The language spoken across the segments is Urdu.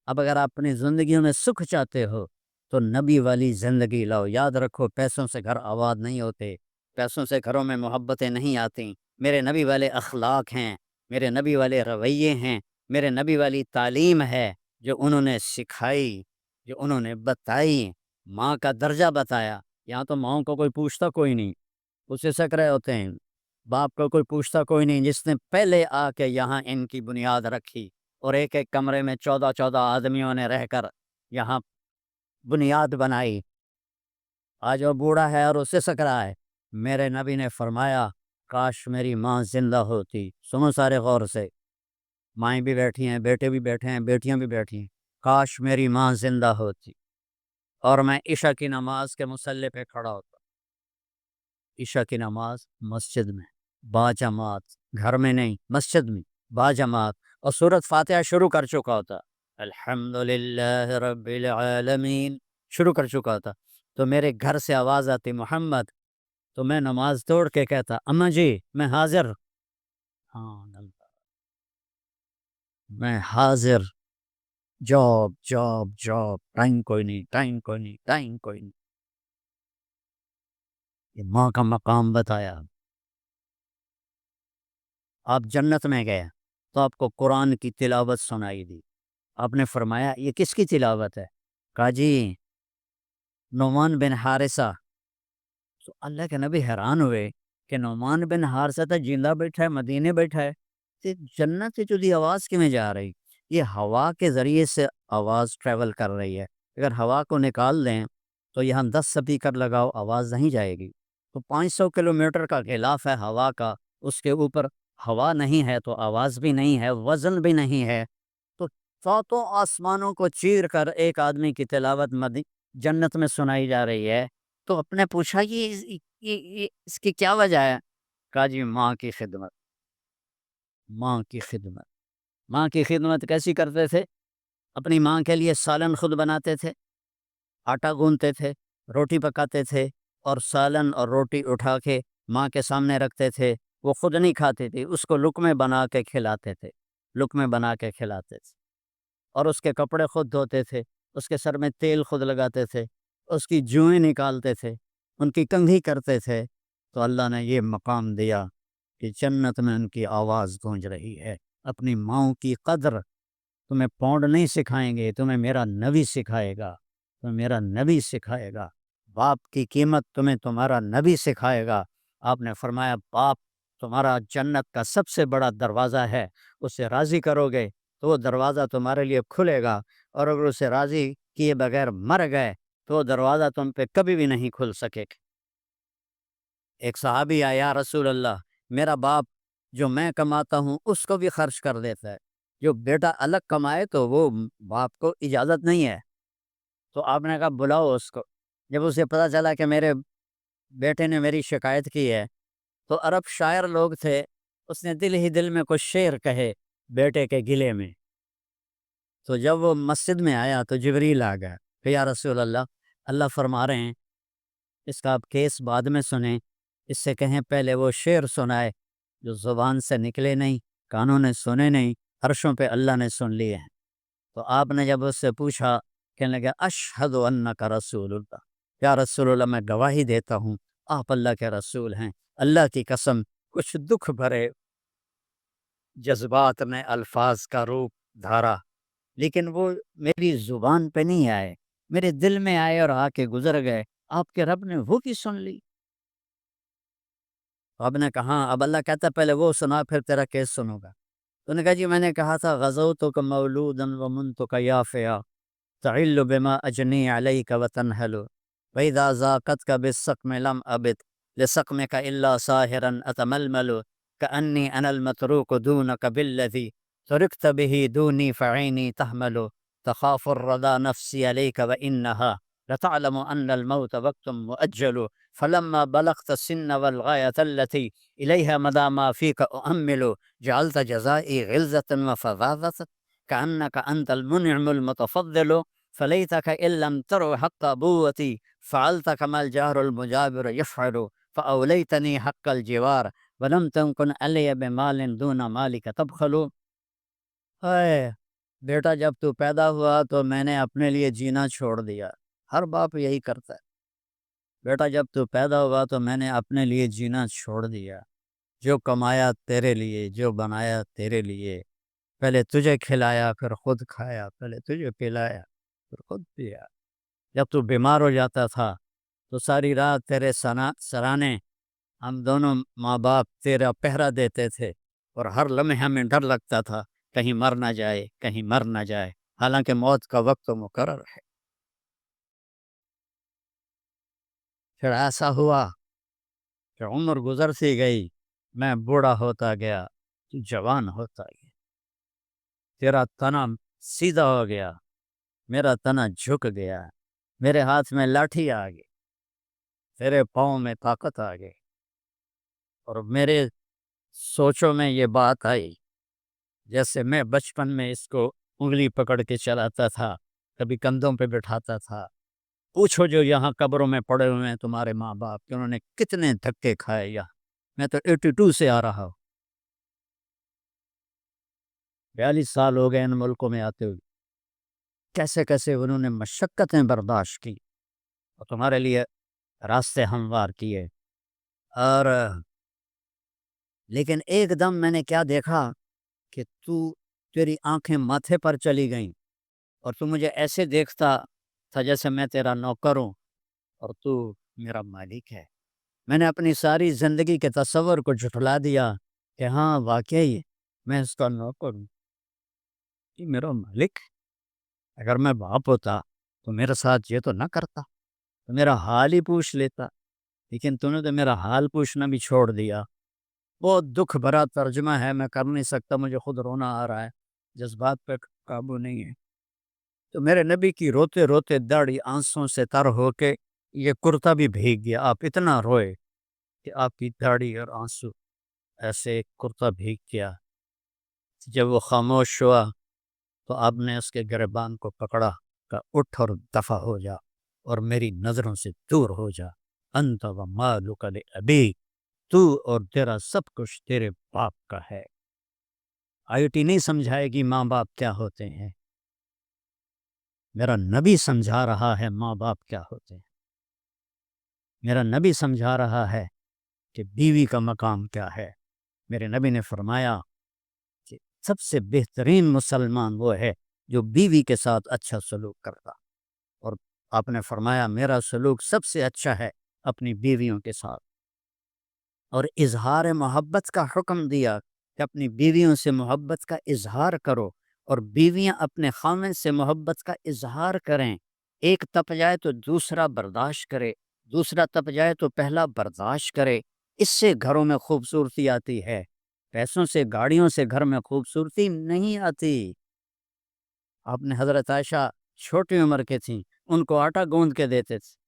اب اگر آپ اپنی زندگیوں میں سکھ چاہتے ہو تو نبی والی زندگی لاؤ۔ یاد رکھو، پیسوں سے گھر آباد نہیں ہوتے، پیسوں سے گھروں میں محبتیں نہیں آتی۔ میرے نبی والے اخلاق ہیں، میرے نبی والے رویے ہیں، میرے نبی والی تعلیم ہے جو انہوں نے سکھائی، جو انہوں نے بتائی۔ ماں کا درجہ بتایا۔ یہاں تو ماؤں کو کوئی پوچھتا کوئی نہیں، اسے سک رہے ہوتے ہیں۔ باپ کو کوئی پوچھتا کوئی نہیں، جس نے پہلے آ کے یہاں ان کی بنیاد رکھی اور ایک ایک کمرے میں 14 آدمیوں نے رہ کر یہاں بنیاد بنائی۔ آج وہ بوڑھا ہے اور اسے سک رہا ہے۔ میرے نبی نے فرمایا کاش میری ماں زندہ ہوتی۔ سنو سارے غور سے، مائیں بھی بیٹھی ہیں، بیٹے بھی بیٹھے ہیں، بیٹیاں بھی بیٹھی ہیں۔ کاش میری ماں زندہ ہوتی اور میں عشاء کی نماز کے مصلی پہ کھڑا ہوتا۔ عشاء کی نماز مسجد میں باجماعت، گھر میں نہیں، مسجد میں باجماعت، اور سورۃ فاتحہ شروع کر چکا ہوتا۔ الحمدللہ رب العالمین شروع کر چکا ہوتا، تو میرے گھر سے آواز آتی محمد، تو میں نماز توڑ کے کہتا اماں جی میں حاضر۔ ہاں میں حاضر، جاب جاب جاب، ٹائم کوئی نہیں، ٹائم کوئی نہیں، ٹائم کوئی نہیں۔ یہ ماں کا مقام بتایا۔ آپ جنت میں گئے تو آپ کو قرآن کی تلاوت سنائی دی۔ آپ نے فرمایا یہ کس کی تلاوت ہے؟ کہا جی نعمان بن حارثہ۔ تو اللہ کے نبی حیران ہوئے کہ نعمان بن حارثہ تو زندہ بیٹھا ہے، مدینے بیٹھا ہے، تو جنت سے جدی آواز کیوں جا رہی؟ یہ ہوا کے ذریعے سے آواز ٹریول کر رہی ہے۔ اگر ہوا کو نکال دیں تو یہاں 10 سپیکر لگاؤ، آواز نہیں جائے گی۔ تو 500 کلومیٹر کا غلاف ہے ہوا کا، اس کے اوپر ہوا نہیں ہے تو آواز بھی نہیں ہے، وزن بھی نہیں ہے، تو ساتوں آسمانوں کو چیر کر ایک آدمی کی تلاوت جنت میں سنائی جا رہی ہے۔ تو آپ نے پوچھا یہ اس کی کیا وجہ ہے؟ کہا جی ماں کی خدمت، ماں کی خدمت۔ ماں کی خدمت کیسی کرتے تھے؟ اپنی ماں کے لیے سالن خود بناتے تھے، آٹا گوندتے تھے، روٹی پکاتے تھے، اور سالن اور روٹی اٹھا کے ماں کے سامنے رکھتے تھے۔ وہ خود نہیں کھاتے تھے، اس کو لقمے بنا کے کھلاتے تھے، لقمے بنا کے کھلاتے تھے، اور اس کے کپڑے خود دھوتے تھے، اس کے سر میں تیل خود لگاتے تھے، اس کی جوئیں نکالتے تھے، ان کی کنگھی کرتے تھے۔ تو اللہ نے یہ مقام دیا کہ جنت میں ان کی آواز گونج رہی ہے۔ اپنی ماؤں کی قدر تمہیں پونڈ نہیں سکھائیں گے، تمہیں میرا نبی سکھائے گا، تمہیں میرا نبی سکھائے گا۔ باپ کی قیمت تمہیں تمہارا نبی سکھائے گا۔ آپ نے فرمایا باپ تمہارا جنت کا سب سے بڑا دروازہ ہے، اسے راضی کرو گے تو وہ دروازہ تمہارے لیے کھلے گا، اور اگر اسے راضی کیے بغیر مر گئے تو وہ دروازہ تم پہ کبھی بھی نہیں کھل سکے گا۔ ایک صحابی آیا، یا رسول اللہ میرا باپ جو میں کماتا ہوں اس کو بھی خرچ کر دیتا ہے، جو بیٹا الگ کمائے تو وہ باپ کو اجازت نہیں ہے۔ تو آپ نے کہا بلاؤ اس کو۔ جب اسے پتہ چلا کہ میرے بیٹے نے میری شکایت کی ہے، تو عرب شاعر لوگ تھے، اس نے دل ہی دل میں کچھ شعر کہے بیٹے کے گلے میں۔ تو جب وہ مسجد میں آیا تو جبریل آ گیا کہ یا رسول اللہ، اللہ فرما رہے ہیں اس کا آپ کیس بعد میں سنیں، اس سے کہیں پہلے وہ شعر سنائے جو زبان سے نکلے نہیں، کانوں نے سنے نہیں، عرشوں پہ اللہ نے سن لیے ہیں۔ تو آپ نے جب اس سے پوچھا، کہنے لگا اشہد انک رسول اللہ، یا رسول اللہ میں گواہی دیتا ہوں آپ اللہ کے رسول ہیں۔ اللہ کی قسم کچھ دکھ بھرے جذبات نے الفاظ کا روپ دھارا، لیکن وہ میری زبان پہ نہیں آئے، میرے دل میں آئے اور آ کے گزر گئے۔ آپ کے رب نے وہ بھی سن لی۔ آپ نے کہا اب اللہ کہتا پہلے وہ سنا پھر تیرا کیس سنوں گا۔ تو نے کہا جی میں نے کہا تھا غزوتک مولودا ومنتک یافیا تعل بما اجنی علیک وتنحل واذا ذاقتک بالسقم لم ابت لسقمک الا ساہرا اتململ کانی انا المتروک دونک بالذی ترکت به دونی فعینی تحمل تخاف الردى نفسی علیک وانها لتعلم ان الموت وقت مؤجل فلما بلغت السن والغاية التي إليها مدى ما فيك أؤمل جعلت جزائي غلظة وفظاظة كأنك أنت المنعم المتفضل فليتك إن لم تر حق أبوتي فعلت كما الجار المجابر يفعل فأوليتني حق الجوار ولم تكن علي بمال دون مالك تبخل۔ بیٹا جب تو پیدا ہوا تو میں نے اپنے لیے جینا چھوڑ دیا۔ ہر باپ یہی کرتا ہے، بیٹا جب تو پیدا ہوا تو میں نے اپنے لیے جینا چھوڑ دیا، جو کمایا تیرے لیے، جو بنایا تیرے لیے، پہلے تجھے کھلایا پھر خود کھایا، پہلے تجھے پلایا پھر خود پیا۔ جب تو بیمار ہو جاتا تھا تو ساری رات تیرے سرانے ہم دونوں ماں باپ تیرا پہرا دیتے تھے، اور ہر لمحے ہمیں ڈر لگتا تھا کہیں مر نہ جائے، کہیں مر نہ جائے، حالانکہ موت کا وقت تو مقرر ہے۔ پھر ایسا ہوا کہ عمر گزر سی گئی، میں بوڑھا ہوتا گیا، تو جوان ہوتا گیا، تیرا تنا سیدھا ہو گیا، میرا تنا جھک گیا، میرے ہاتھ میں لاٹھی آ گئی، تیرے پاؤں میں طاقت آ گئی، اور میرے سوچوں میں یہ بات آئی، جیسے میں بچپن میں اس کو انگلی پکڑ کے چلاتا تھا، کبھی کندھوں پہ بٹھاتا تھا۔ پوچھو جو یہاں قبروں میں پڑے ہوئے ہیں تمہارے ماں باپ کہ انہوں نے کتنے دھکے کھائے، یہاں میں تو 82 سے آ رہا ہوں، 42 سال ہو گئے ان ملکوں میں آتے ہوئے، کیسے کیسے انہوں نے مشقتیں برداشت کی اور تمہارے لیے راستے ہموار کیے۔ اور لیکن ایک دم میں نے کیا دیکھا کہ تیری آنکھیں ماتھے پر چلی گئیں، اور تو مجھے ایسے دیکھتا تھا جیسے میں تیرا نوکر ہوں اور تو میرا مالک ہے۔ میں نے اپنی ساری زندگی کے تصور کو جھٹلا دیا کہ ہاں واقعی میں اس کا نوکر ہوں، یہ میرا مالک۔ اگر میں باپ ہوتا تو میرے ساتھ یہ تو نہ کرتا، تو میرا حال ہی پوچھ لیتا، لیکن تو نے تو میرا حال پوچھنا بھی چھوڑ دیا۔ بہت دکھ بھرا ترجمہ ہے، میں کر نہیں سکتا، مجھے خود رونا آ رہا ہے، جذبات پہ قابو نہیں ہے۔ تو میرے نبی کی روتے روتے داڑھی آنسوں سے تر ہو کے یہ کرتا بھی بھیگ گیا، آپ اتنا روئے کہ آپ کی داڑھی اور آنسو ایسے کرتا بھیگ گیا۔ جب وہ خاموش ہوا تو آپ نے اس کے گریبان کو پکڑا، کہا اٹھ اور دفع ہو جا اور میری نظروں سے دور ہو جا، انت و مالک لابیک، تو اور تیرا سب کچھ تیرے باپ کا ہے۔ IIT نہیں سمجھائے گی ماں باپ کیا ہوتے ہیں، میرا نبی سمجھا رہا ہے ماں باپ کیا ہوتے ہیں، میرا نبی سمجھا رہا ہے کہ بیوی کا مقام کیا ہے۔ میرے نبی نے فرمایا کہ سب سے بہترین مسلمان وہ ہے جو بیوی کے ساتھ اچھا سلوک کرتا، اور آپ نے فرمایا میرا سلوک سب سے اچھا ہے اپنی بیویوں کے ساتھ، اور اظہار محبت کا حکم دیا کہ اپنی بیویوں سے محبت کا اظہار کرو، اور بیویاں اپنے خاوند سے محبت کا اظہار کریں، ایک تپ جائے تو دوسرا برداشت کرے، دوسرا تپ جائے تو پہلا برداشت کرے، اس سے گھروں میں خوبصورتی آتی ہے، پیسوں سے گاڑیوں سے گھر میں خوبصورتی نہیں آتی۔ آپ نے حضرت عائشہ چھوٹی عمر کے تھیں، ان کو آٹا گوندھ کے دیتے تھے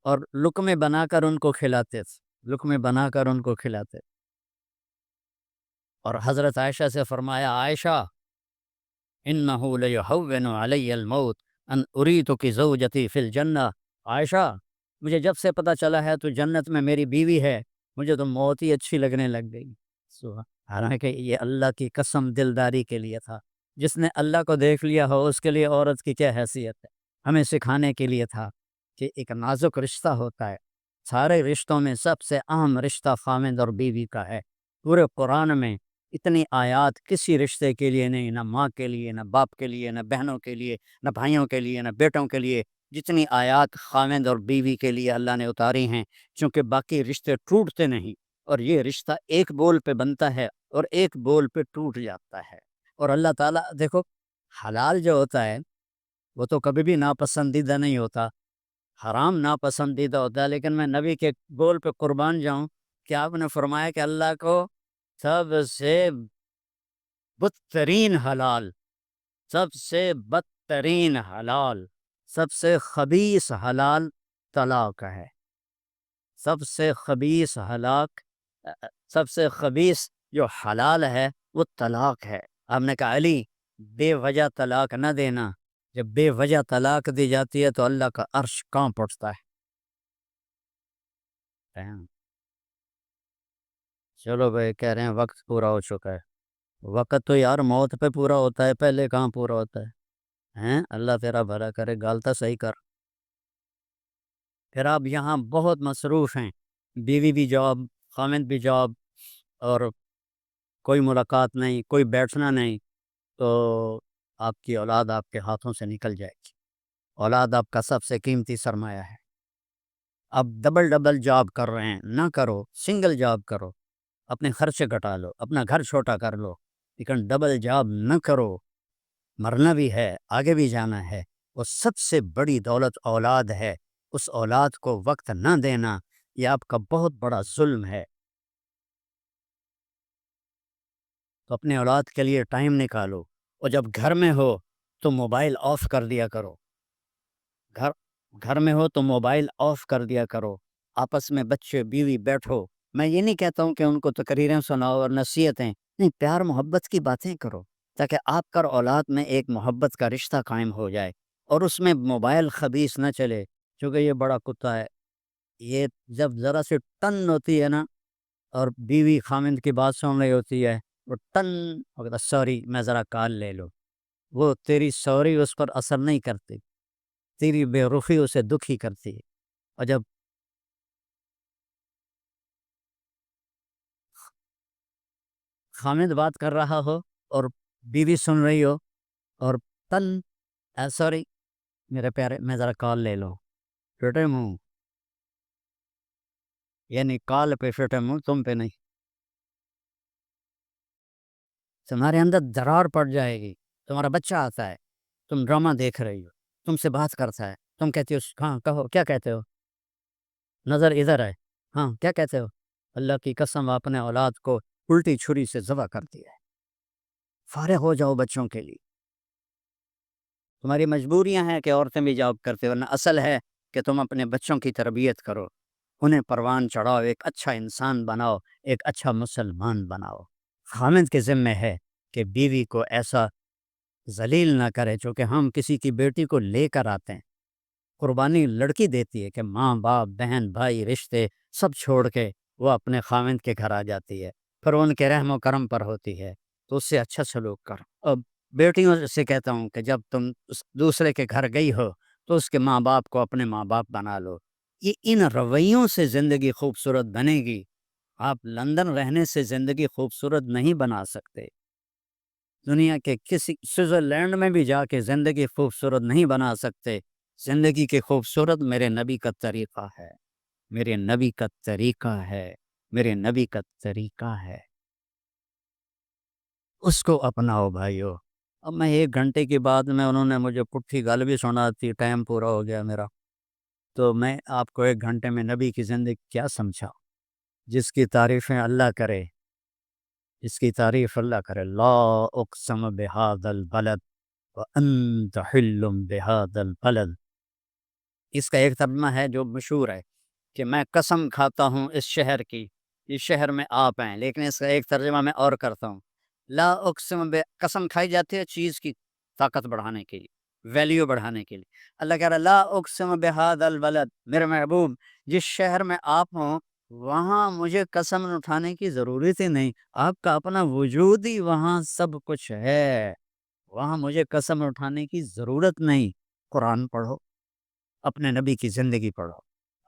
اور لقمے بنا کر ان کو کھلاتے تھے، لقمے بنا کر ان کو کھلاتے، اور حضرت عائشہ سے فرمایا عائشہ انہ لیہون علی الموت ان اریتک زوجتی فی الجنہ، عائشہ مجھے جب سے پتہ چلا ہے تو جنت میں میری بیوی ہے، مجھے تو موت ہی اچھی لگنے لگ گئی۔ حالانکہ یہ اللہ کی قسم دلداری کے لیے تھا، جس نے اللہ کو دیکھ لیا ہو اس کے لیے عورت کی کیا حیثیت ہے، ہمیں سکھانے کے لیے تھا کہ ایک نازک رشتہ ہوتا ہے، سارے رشتوں میں سب سے اہم رشتہ خاوند اور بیوی کا ہے۔ پورے قرآن میں اتنی آیات کسی رشتے کے لیے نہیں، نہ ماں کے لیے، نہ باپ کے لیے، نہ بہنوں کے لیے، نہ بھائیوں کے لیے، نہ بیٹوں کے لیے، جتنی آیات خاوند اور بیوی کے لیے اللہ نے اتاری ہیں، چونکہ باقی رشتے ٹوٹتے نہیں، اور یہ رشتہ ایک بول پہ بنتا ہے اور ایک بول پہ ٹوٹ جاتا ہے۔ اور اللہ تعالیٰ دیکھو، حلال جو ہوتا ہے وہ تو کبھی بھی ناپسندیدہ نہیں ہوتا، حرام ناپسندیدہ ہوتا ہے، لیکن میں نبی کے بول پہ قربان جاؤں کہ آپ نے فرمایا کہ اللہ کو سب سے بدترین حلال، سب سے بدترین حلال، سب سے خبیث حلال طلاق ہے، سب سے خبیث سب سے خبیث جو حلال ہے وہ طلاق ہے۔ آپ نے کہا علی بے وجہ طلاق نہ دینا، جب بے وجہ طلاق دی جاتی ہے تو اللہ کا عرش کانپ اٹھتا ہے۔ چلو بھائی، کہہ رہے ہیں وقت پورا ہو چکا ہے۔ وقت تو یار موت پہ پورا ہوتا ہے، پہلے کہاں پورا ہوتا ہے ہیں؟ اللہ تیرا بھلا کرے، گالتا صحیح کر۔ پھر آپ یہاں بہت مصروف ہیں، بیوی بھی جاب، خامد بھی جاب، اور کوئی ملاقات نہیں، کوئی بیٹھنا نہیں، تو آپ کی اولاد آپ کے ہاتھوں سے نکل جائے گی۔ اولاد آپ کا سب سے قیمتی سرمایہ ہے۔ اب ڈبل ڈبل جاب کر رہے ہیں، نہ کرو، سنگل جاب کرو، اپنے خرچے گھٹا لو، اپنا گھر چھوٹا کر لو، لیکن ڈبل جاب نہ کرو۔ مرنا بھی ہے، آگے بھی جانا ہے۔ وہ سب سے بڑی دولت اولاد ہے، اس اولاد کو وقت نہ دینا یہ آپ کا بہت بڑا ظلم ہے۔ تو اپنے اولاد کے لیے ٹائم نکالو، اور جب گھر میں ہو تو موبائل آف کر دیا کرو۔ گھر گھر میں ہو تو موبائل آف کر دیا کرو، آپس میں بچے بیوی بیٹھو۔ میں یہ نہیں کہتا ہوں کہ ان کو تقریریں سناؤ اور نصیحتیں، نہیں، پیار محبت کی باتیں کرو، تاکہ آپ کا اولاد میں ایک محبت کا رشتہ قائم ہو جائے، اور اس میں موبائل خبیث نہ چلے، کیونکہ یہ بڑا کتا ہے۔ یہ جب ذرا سی ٹن ہوتی ہے نا، اور بیوی خامند کی بات سن رہی ہوتی ہے، وہ ٹن وقت سوری میں ذرا کال لے لو، وہ تیری سوری اس پر اثر نہیں کرتی، تیری بے رخی اسے دکھی کرتی ہے۔ اور جب خامد بات کر رہا ہو اور بیوی سن رہی ہو، اور ٹن سوری میرے پیارے میں ذرا کال لے لو، فٹے منہ، یعنی کال پہ فٹے منہ، تم پہ نہیں، تمہارے اندر درار پڑ جائے گی۔ تمہارا بچہ آتا ہے، تم ڈرامہ دیکھ رہی ہو، تم سے بات کرتا ہے، تم کہتی ہو ہاں کہو، کیا کہتے ہو؟ نظر ادھر ہے، ہاں کیا کہتے ہو؟ اللہ کی قسم اپنے اولاد کو الٹی چھری سے ذبح کرتی ہے۔ فارغ ہو جاؤ بچوں کے لیے، تمہاری مجبوریاں ہیں کہ عورتیں بھی جاب کرتے، ورنہ اصل ہے کہ تم اپنے بچوں کی تربیت کرو، انہیں پروان چڑھاؤ، ایک اچھا انسان بناؤ، ایک اچھا مسلمان بناؤ۔ خامد کے ذمہ ہے کہ بیوی کو ایسا ذلیل نہ کرے، چونکہ ہم کسی کی بیٹی کو لے کر آتے ہیں، قربانی لڑکی دیتی ہے کہ ماں باپ بہن بھائی رشتے سب چھوڑ کے وہ اپنے خامد کے گھر آ جاتی ہے، پھر ان کے رحم و کرم پر ہوتی ہے، تو اس سے اچھا سلوک کرو۔ اب بیٹیوں سے کہتا ہوں کہ جب تم اس دوسرے کے گھر گئی ہو تو اس کے ماں باپ کو اپنے ماں باپ بنا لو۔ یہ ان رویوں سے زندگی خوبصورت بنے گی۔ آپ لندن رہنے سے زندگی خوبصورت نہیں بنا سکتے، دنیا کے کسی سوئٹزرلینڈ میں بھی جا کے زندگی خوبصورت نہیں بنا سکتے۔ زندگی کے خوبصورت میرے نبی کا طریقہ ہے، میرے نبی کا طریقہ ہے، میرے نبی کا طریقہ ہے، اس کو اپناؤ بھائیو۔ اب میں 1 گھنٹے کی بعد میں انہوں نے مجھے پٹھی گال بھی سنا تھی، ٹائم پورا ہو گیا میرا، تو میں آپ کو 1 گھنٹے میں نبی کی زندگی کیا سمجھا؟ جس کی تعریفیں اللہ کرے، جس کی تعریف اللہ کرے، لا اقسم بہذا البلد وانت حل بہذا البلد، اس کا ایک ترجمہ ہے جو مشہور ہے کہ میں قسم کھاتا ہوں اس شہر کی، اس شہر میں آپ ہیں، لیکن اس کا ایک ترجمہ میں اور کرتا ہوں، لا اقسم قسم کھائی جاتی ہے چیز کی طاقت بڑھانے کے لیے، ویلیو بڑھانے کے لیے۔ اللہ کہہ رہا لا اقسم بہذا البلد، میرے محبوب جس شہر میں آپ ہوں وہاں مجھے قسم اٹھانے کی ضرورت ہی نہیں، آپ کا اپنا وجود ہی وہاں سب کچھ ہے، وہاں مجھے قسم اٹھانے کی ضرورت نہیں۔ قرآن پڑھو، اپنے نبی کی زندگی پڑھو،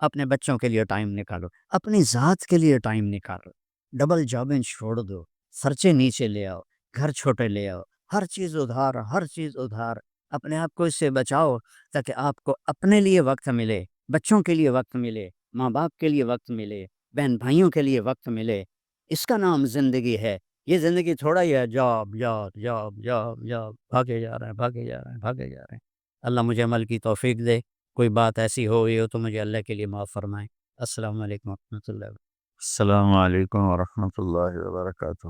اپنے بچوں کے لیے ٹائم نکالو، اپنی ذات کے لیے ٹائم نکالو، ڈبل جابیں چھوڑ دو، خرچے نیچے لے آؤ، گھر چھوٹے لے آؤ، ہر چیز ادھار، ہر چیز ادھار، اپنے آپ کو اس سے بچاؤ تاکہ آپ کو اپنے لیے وقت ملے، بچوں کے لیے وقت ملے، ماں باپ کے لیے وقت ملے، بہن بھائیوں کے لیے وقت ملے۔ اس کا نام زندگی ہے۔ یہ زندگی تھوڑا ہی ہے job job job job job, بھاگے جا رہے ہیں، بھاگے جا رہے ہیں، بھاگے جا رہے ہیں۔ اللہ مجھے عمل کی توفیق دے، کوئی بات ایسی ہو گئی ہو تو مجھے اللہ کے لیے معاف فرمائیں۔ السلام علیکم ورحمۃ اللہ وبرکاتہ۔ السلام علیکم ورحمۃ اللہ وبرکاتہ۔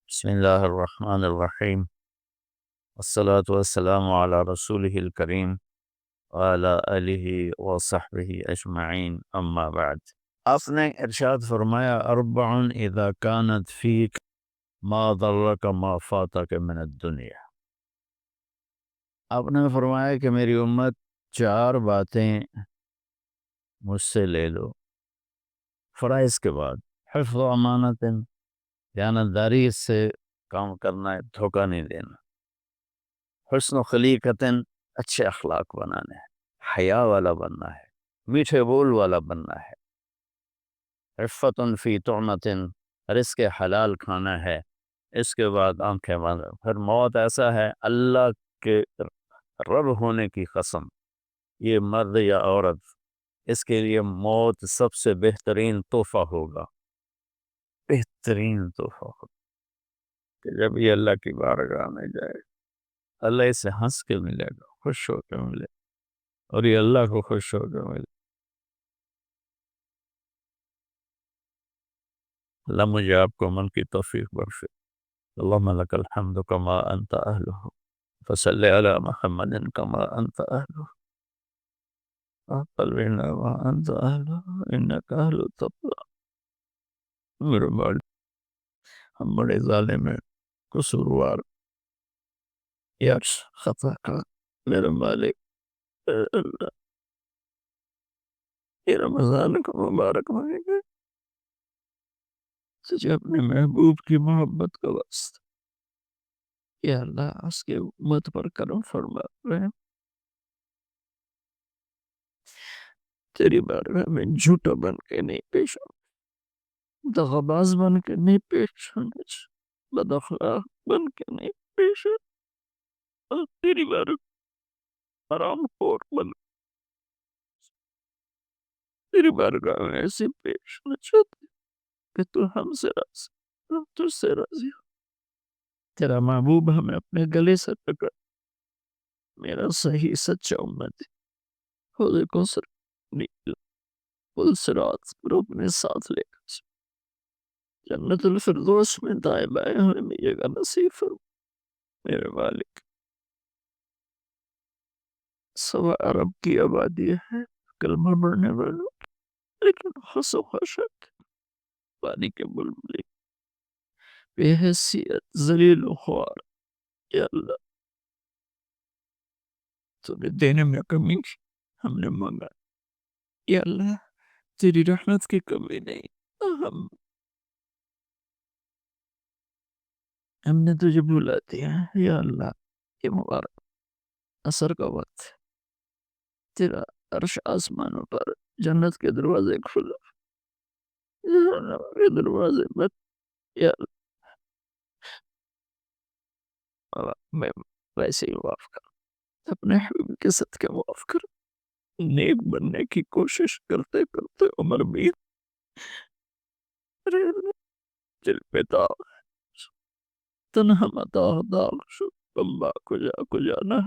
بسم اللہ الرحمن الرحیم، والصلاة والسلام علی رسولہ الکریم وعلی آلہ وصحبہ اجمعین، اما بعد۔ آپ نے ارشاد فرمایا اربع اذا کانت فیک ما ضرک ما فاتک من الدنیا۔ آپ نے فرمایا کہ میری امت 4 باتیں مجھ سے لے لو، فرائض کے بعد حفظ و امانت، دیانتداری سے کام کرنا ہے، دھوکہ نہیں دینا. حسن و خلیقتاً اچھے اخلاق بنانے ہیں، حیا والا بننا ہے، میٹھے بول والا بننا ہے. عفتن فی طعمتن، رزق حلال کھانا ہے. اس کے بعد آنکھیں بند. پھر موت ایسا ہے، اللہ کے رب ہونے کی قسم، یہ مرد یا عورت، اس کے لیے موت سب سے بہترین تحفہ ہوگا. بہترین تحفہ ہوگا کہ جب یہ اللہ کی بارگاہ میں جائے، اللہ اسے ہنس کے ملے گا، خوش ہو کے ملے گا، اور یہ اللہ کو خوش ہو کے ملے گا. اللہ مجھے آپ کو عمل کی توفیق بخشے. اللهم لك الحمد كما أنت أهله، فصل على محمد كما أنت أهله، قلبنا وأنت أهله، إنك أهل التقوى. میرے والد، ہم بڑے ظالم ہیں، قصوروار، یار خطا کا. میرے مالک، اے اللہ، یہ رمضان کا مبارک مہینے گئے تجھے اپنے محبوب کی محبت کا واسطہ، یا اللہ اس کے امت پر کرم فرما رہے. تیری بارگاہ میں جھوٹا بن کے نہیں پیش آؤں، دغاباز بن کے نہیں پیش ہونے، بد اخلاق بن کے نہیں پیش آؤں، اور تیری بارگاہ حرام خور بن تیری بارگاہ میں ایسے پیش ہونا چاہتے کہ تو ہم سے راضی، ہم تجھ سے راضی ہو. تیرا محبوب ہمیں اپنے گلے سے پکڑ، میرا صحیح سچا امت خود کو سر نکل پل سرات پر اپنے ساتھ لے کر جنت الفردوس میں دائیں بائیں ہمیں ملے گا نصیب فرما. میرے مالک، سوا عرب کی آبادی ہے کلمہ پڑھنے والوں، لیکن خس و خشک پانی کے بلبلے، بے حیثیت، ذلیل و خوار. یا اللہ تو نے دینے میں کمی کی، ہم نے مانگا. یا اللہ تیری رحمت کی کمی نہیں، ہم ہم نے تجھے بھلا دیا. یا اللہ یہ مبارک عصر کا وقت ہے، تیرا عرش آسمانوں پر، جنت کے دروازے کھلا، جہنم کے دروازے بند. یا اللہ میں ویسے ہی معاف کر، اپنے حبیب کے صدقے معاف کر. نیک بننے کی کوشش کرتے کرتے عمر بیت رہے، دل پہ داغ، تنہا متاع داغ شد، بمبا کجا کجا نہ.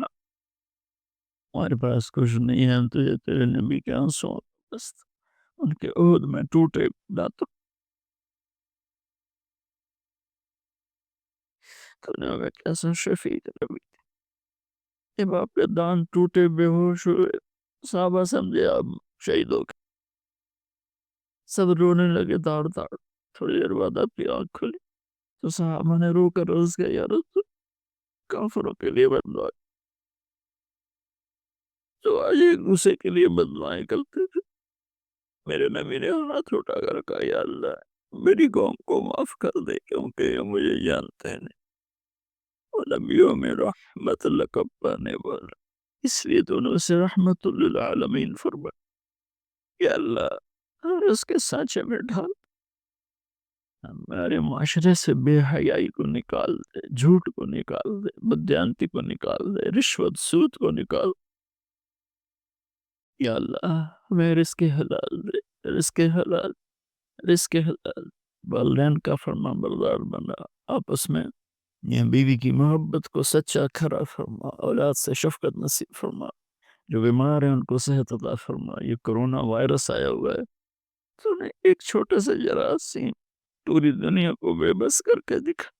ہمارے پاس کچھ نہیں ہے، ہم تجھے تیرے نبی کے آنسوں بس ان کے عہد میں ٹوٹے دانتوں، تو نے ہمیں کیسا شفیع نبی. جب آپ کے دان ٹوٹے، بے ہوش ہوئے، صحابہ سمجھے آپ شہید ہو گئے، سب رونے لگے داڑ داڑ. تھوڑی دیر بعد آپ کی آنکھ کھلی تو صحابہ نے رو کر عرض کیا، یا رسول، کافروں کے لیے بددعا، جو آج ایک دوسرے کے لیے بددعائیں کرتے تھے. میرے نبی نے ہاتھ اٹھا کر کہا، یا اللہ میری قوم کو معاف کر دے، کیونکہ یہ مجھے جانتے ہیں اور نبیوں میں رحمت لقب پانے والا، اس لیے تو نے اسے رحمت للعالمین فرمایا. یا اللہ اس کے سانچے میں ڈھال، ہمارے معاشرے سے بے حیائی کو نکال دے، جھوٹ کو نکال دے، بدیانتی کو نکال دے، رشوت سود کو نکال. یا اللہ ہمیں رزق حلال دے، رزق حلال، رزق حلال. والدین کا فرما بردار بنا، آپس میں یہ بیوی کی محبت کو سچا کھرا فرما، اولاد سے شفقت نصیب فرما. جو بیمار ہیں ان کو صحت عطا فرما. یہ کرونا وائرس آیا ہوا ہے، تو نے ایک چھوٹے سے جراثیم پوری دنیا کو بے بس کر کے دکھا.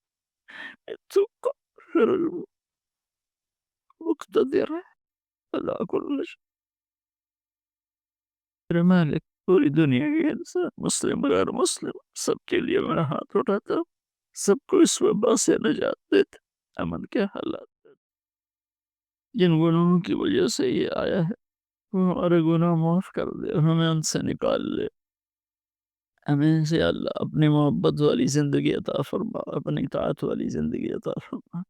تو قادر مقتدر ہے، اللہ کل شيء. میرے مالک، پوری دنیا کے انسان، مسلم غیر مسلم، سب کے لیے میں ہاتھ اٹھاتا ہوں، سب کو اس وبا سے نجات دیتے، امن کے حالات دیتے. جن گناہوں کی وجہ سے یہ آیا ہے وہ ہمارے گناہ معاف کر دے، ہمیں ان سے نکال لے. ہمیں سے اللہ اپنی محبت والی زندگی عطا فرما، اپنی اطاعت والی زندگی عطا فرما.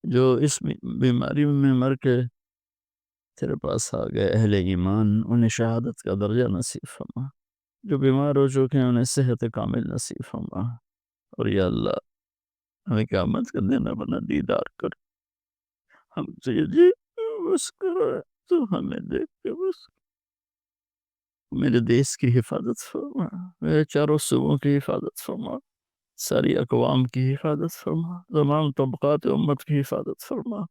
جو اس بیماری میں مر کے تیرے پاس آ گئے اہل ایمان، انہیں شہادت کا درجہ نصیب فرما. جو بیمار ہو چکے ہیں انہیں صحت کامل نصیب فرما. اور یا اللہ ہمیں قیامت کا دن اپنا دیدار کر، ہم سے جی بس کرو تو ہمیں دیکھ کے بس. میرے دیش کی حفاظت فرما، میرے چاروں صوبوں کی حفاظت فرما، ساری اقوام کی حفاظت فرما، تمام طبقات امت کی حفاظت فرما.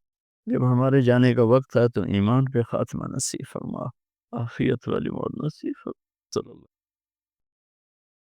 جب ہمارے جانے کا وقت ہے تو ایمان پہ خاتمہ نصیب فرما، عافیت والی موت نصیب فرما. صلی اللہ